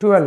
12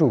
2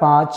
5،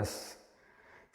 10۔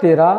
13۔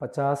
50